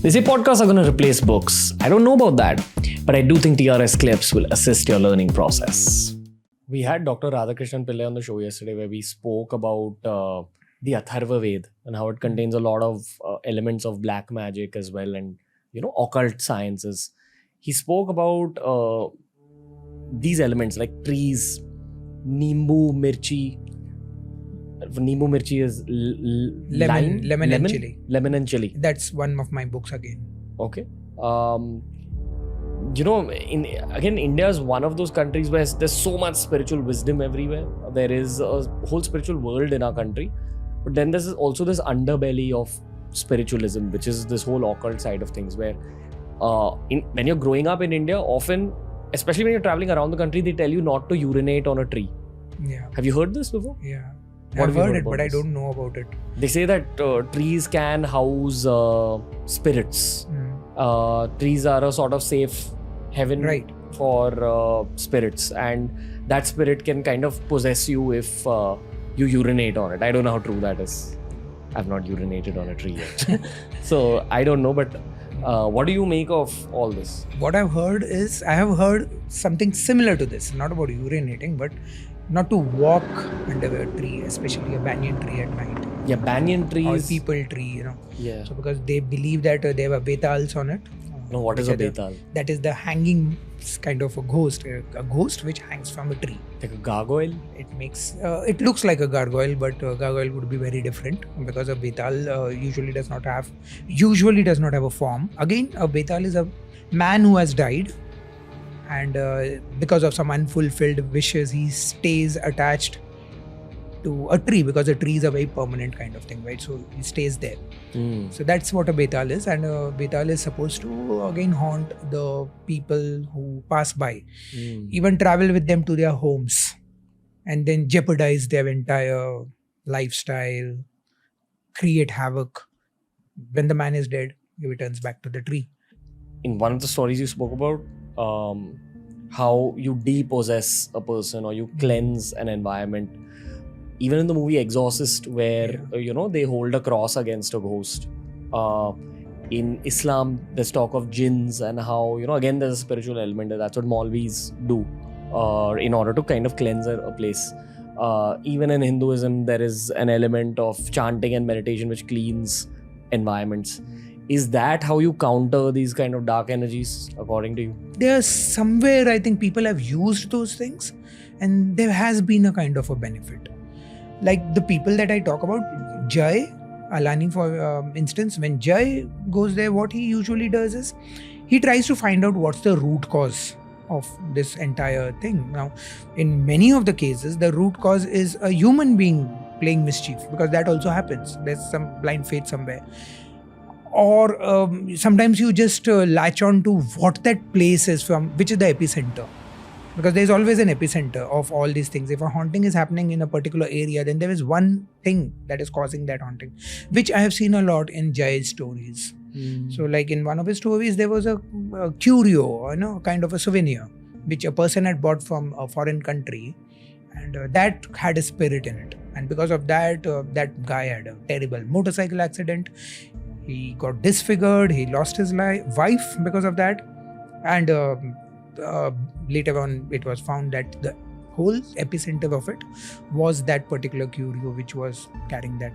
They say podcasts are going to replace books. I don't know about that, but I do think TRS clips will assist your learning process. We had Dr. Radhakrishnan Pillai on the show yesterday where we spoke about the Atharva Ved and how it contains a lot of elements of black magic as well and, occult sciences. He spoke about these elements like trees, Nimbu Mirchi. Nimbu Mirchi is lemon and chili. Lemon and chili. That's one of my books again. Okay. India is one of those countries where there's so much spiritual wisdom everywhere. There is a whole spiritual world in our country. But then there's also this underbelly of spiritualism, which is this whole occult side of things where when you're growing up in India, often, especially when you're traveling around the country, they tell you not to urinate on a tree. Yeah. Have you heard this before? Yeah. What I've heard it, but this? I don't know about it. They say that trees can house spirits. Trees are a sort of safe heaven for spirits, and that spirit can kind of possess you if you urinate on it. I don't know how true that is. I've not urinated on a tree yet. So I don't know, but what do you make of all this? What I've heard is, I have heard something similar to this, not about urinating, but not to walk under a tree, especially a banyan tree at night. Yeah, banyan trees. Or people tree, Yeah. So because they believe that they have a betals on it. No, what is a betal? That is the hanging kind of a ghost which hangs from a tree. Like a gargoyle? It makes, it looks like a gargoyle, but a gargoyle would be very different because a betal usually does not have a form. Again, a betal is a man who has died. And because of some unfulfilled wishes, he stays attached to a tree because a tree is a very permanent kind of thing, right? So he stays there. So that's what a betal is. And a betal is supposed to again haunt the people who pass by, even travel with them to their homes and then jeopardize their entire lifestyle, create havoc. When the man is dead, he returns back to the tree. In one of the stories you spoke about, how you depossess a person or you cleanse an environment. Even in the movie Exorcist, where they hold a cross against a ghost. In Islam, there's talk of jinns and how again there's a spiritual element. That's what Maulvis do in order to kind of cleanse a place. Even in Hinduism, there is an element of chanting and meditation which cleans environments. Is that how you counter these kind of dark energies, according to you? There's somewhere I think people have used those things and there has been a kind of a benefit. Like the people that I talk about, Jai Alani for instance, when Jai goes there, what he usually does is he tries to find out what's the root cause of this entire thing. Now, in many of the cases, the root cause is a human being playing mischief, because that also happens. There's some blind faith somewhere. Or sometimes you just latch on to what that place is from, which is the epicenter. Because there's always an epicenter of all these things. If a haunting is happening in a particular area, then there is one thing that is causing that haunting, which I have seen a lot in Jai's stories. So like in one of his stories, there was a curio, kind of a souvenir, which a person had bought from a foreign country, and that had a spirit in it. And because of that, that guy had a terrible motorcycle accident. He got disfigured. He lost his wife because of that. And later on, it was found that the whole epicenter of it was that particular curio, which was carrying that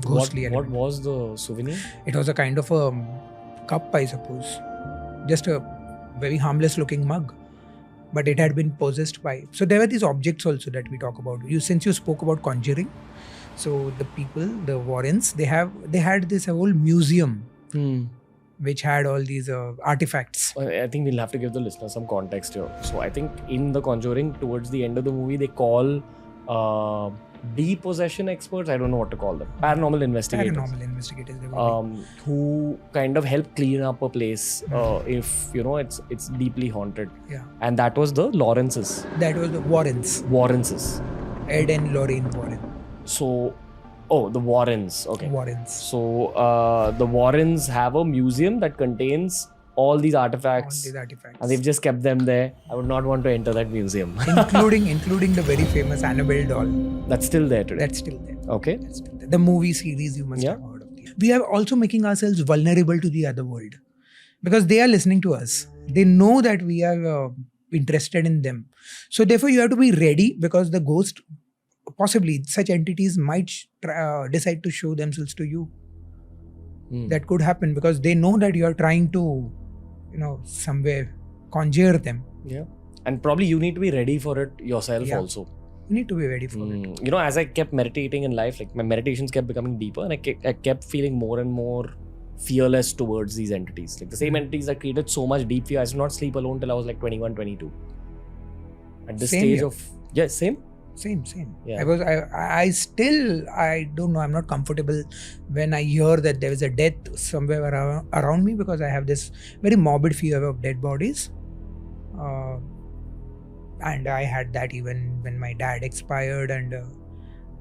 ghostly element. What was the souvenir? It was a kind of a cup, I suppose. Just a very harmless looking mug. But it had been possessed by... So there were these objects also that we talk about. Since you spoke about conjuring, so the people, the Warrens, they had this whole museum which had all these artifacts. I think we'll have to give the listener some context here. So I think in The Conjuring, towards the end of the movie, they call depossession experts, I don't know what to call them, paranormal investigators. Who kind of help clean up a place if it's deeply haunted. Yeah. And that was the Lawrences. That was the Warrenses. Ed and Lorraine Warren. So, the Warrens. Okay. Warrens. So, the Warrens have a museum that contains all these artifacts. And they've just kept them there. I would not want to enter that museum. including the very famous Annabelle doll. That's still there today. That's still there. Okay. That's still there. The movie series you must have heard of. we are also making ourselves vulnerable to the other world because they are listening to us. They know that we are interested in them. So therefore you have to be ready, because the ghost, possibly such entities might decide to show themselves to you. That could happen because they know that you are trying to, somewhere conjure them. Yeah. And probably you need to be ready for it yourself also. You need to be ready for it. As I kept meditating in life, like my meditations kept becoming deeper, and I kept feeling more and more fearless towards these entities. Like the same entities that created so much deep fear. I used to not sleep alone till I was like 21, 22. At this Same stage here. of... Yeah, same? Same. Yeah. I don't know, I'm not comfortable when I hear that there is a death somewhere around me, because I have this very morbid fear of dead bodies. And I had that even when my dad expired, and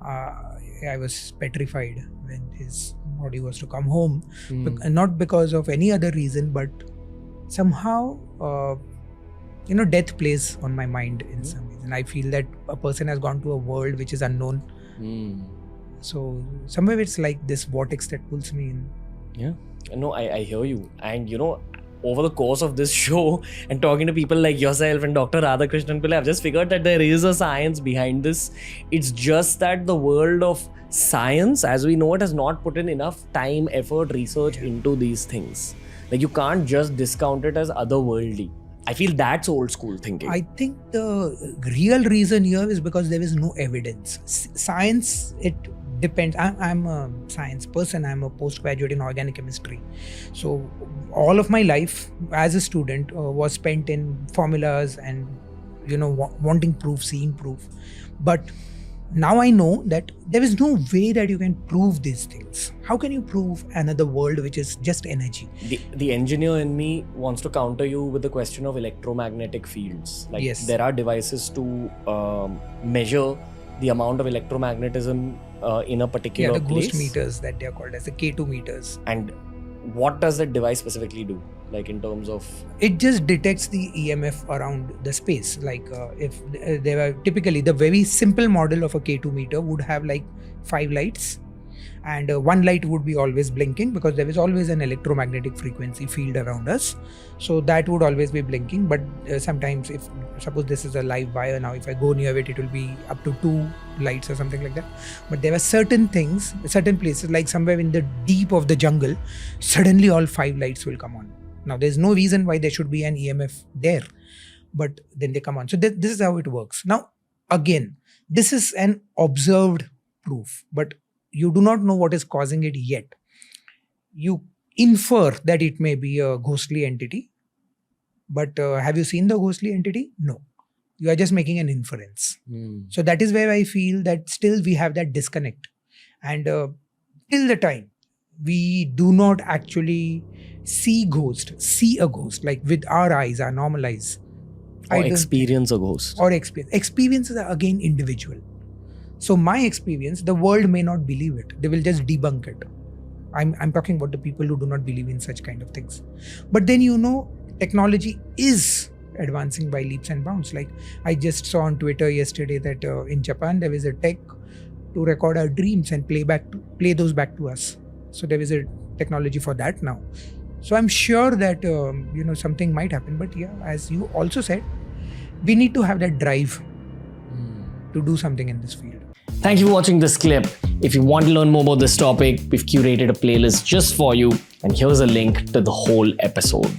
I was petrified when his body was to come home. Not because of any other reason, but somehow death plays on my mind in some ways, and I feel that a person has gone to a world which is unknown. So somewhere it's like this vortex that pulls me in. Yeah, no, I hear you. And over the course of this show and talking to people like yourself and Dr. Radhakrishnan Pillai, I've just figured that there is a science behind this. It's just that the world of science as we know it has not put in enough time, effort, research into these things. Like you can't just discount it as otherworldly. I feel that's old school thinking. I think the real reason here is because there is no evidence. Science, it depends. I'm a science person. I'm a postgraduate in organic chemistry. So all of my life as a student was spent in formulas and, wanting proof, seeing proof. But now I know that there is no way that you can prove these things. How can you prove another world which is just energy? The engineer in me wants to counter you with the question of electromagnetic fields. Like Yes. there are devices to measure the amount of electromagnetism in a particular the place. ghost meters that they are called as the K2 meters. And what does that device specifically do? Like in terms of... It just detects the EMF around the space. Like if there were typically the very simple model of a K2 meter would have like 5 lights, and one light would be always blinking because there is always an electromagnetic frequency field around us. So that would always be blinking. But sometimes if suppose this is a live wire now, if I go near it will be up to 2 lights or something like that. But there are certain things, certain places, like somewhere in the deep of the jungle, suddenly all 5 lights will come on. Now there's no reason why there should be an EMF there, but then they come on. So this is how it works. Now again, this is an observed proof, but you do not know what is causing it yet. You infer that it may be a ghostly entity, but have you seen the ghostly entity? No. You are just making an inference. So that is where I feel that still we have that disconnect. And till the time we do not actually see a ghost, like with our eyes, our normal eyes. Or experience a ghost. Or experiences are again individual. So my experience, the world may not believe it. They will just debunk it. I'm talking about the people who do not believe in such kind of things. But then technology is advancing by leaps and bounds. Like I just saw on Twitter yesterday that in Japan there is a tech to record our dreams and play those back to us. So there is a technology for that now. So I'm sure that something might happen. But yeah, as you also said, we need to have that drive to do something in this field. Thank you for watching this clip. If you want to learn more about this topic, we've curated a playlist just for you, and here's a link to the whole episode.